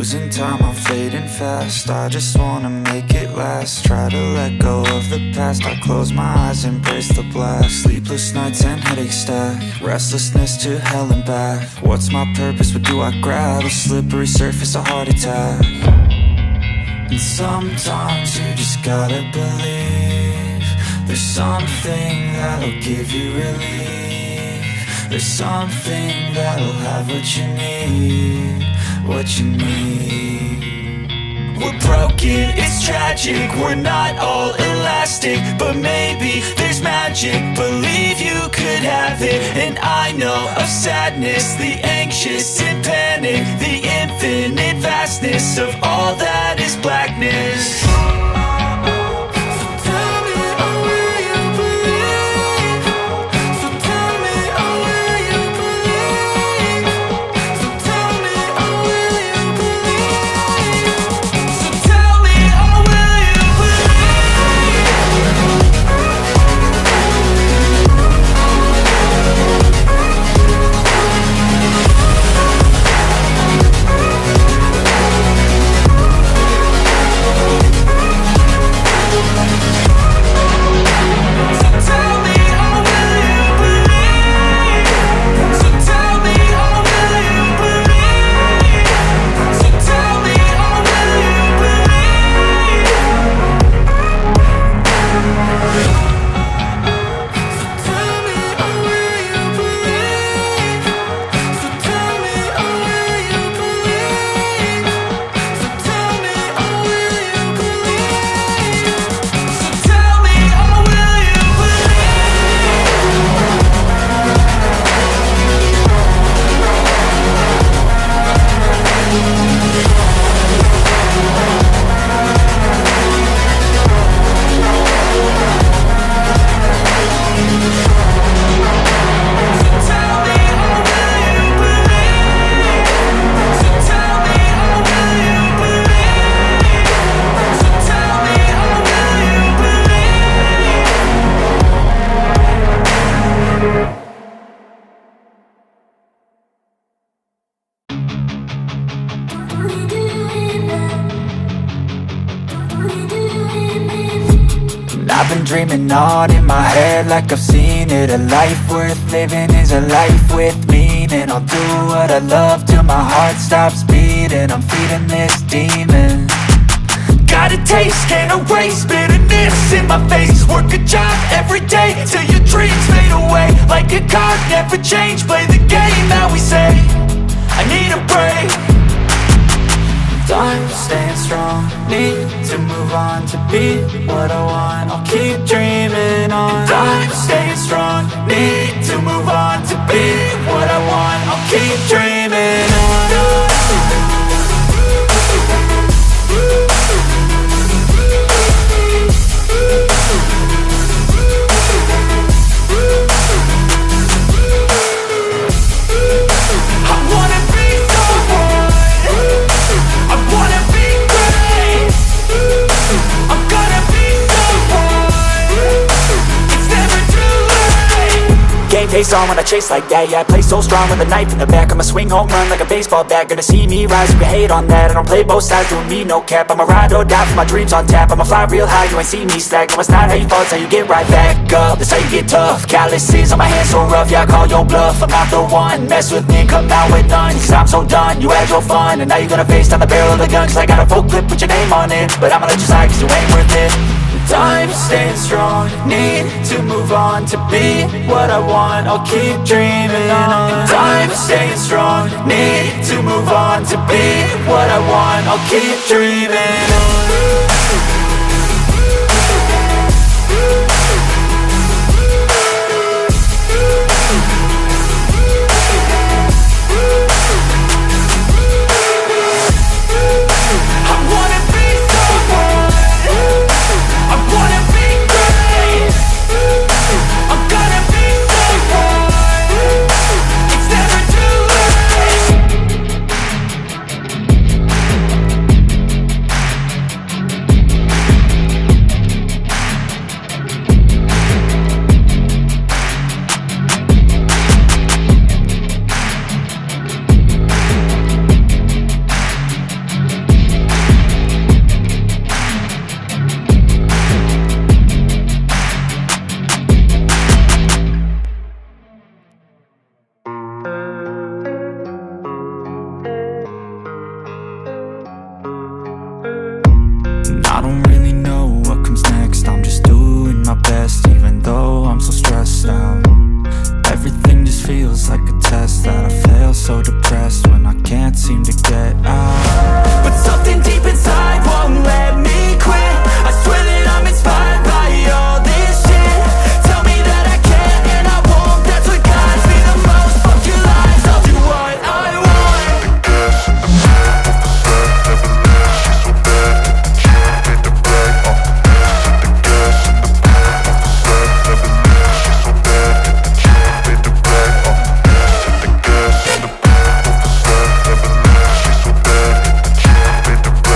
Losing time, I'm fading fast. I just wanna make it last. Try to let go of the past. I close my eyes, embrace the blast. Sleepless nights and headache stack. Restlessness to hell and back. What's my purpose, what do I grab? A slippery surface, a heart attack. And sometimes you just gotta believe there's something that'll give you relief. There's something that'll have what you need, what you need. We're broken, it's tragic, we're not all elastic, but maybe there's magic, believe you could have it. And I know of sadness, the anxious and panic, the infinite vastness of all that is blackness. I've been dreaming on in my head like I've seen it. A life worth living is a life with meaning. I'll do what I love till my heart stops beating. I'm feeding this demon. Got a taste, can't erase bitterness in my face. Work a job every day till your dreams fade away. Like a card, never change, play the game that we say. I need a break. I'm staying strong, need to move on to be what I want. I'll keep dreaming on. I'm staying strong, need to move on to be what I want. I'll keep dreaming on. Face on when I chase like that. Yeah, I play so strong with a knife in the back. I'ma swing home run like a baseball bat. Gonna see me rise, you can hate on that. I don't play both sides, doing me no cap. I'ma ride or die for my dreams on tap. I'ma fly real high, you ain't see me slack. No, it's not how you fall, it's how you get right back up. That's how you get tough. Calluses on my hands so rough, yeah, I call your bluff. I'm not the one, mess with me and come out with none. Cause I'm so done, you had your fun. And now you're gonna face down the barrel of the gun. Cause I got a full clip with your name on it. But I'ma let you slide cause you ain't worth it. I'm staying strong, need to move on to be what I want. I'll keep dreaming on. I'm staying strong, need to move on to be what I want. I'll keep dreaming on.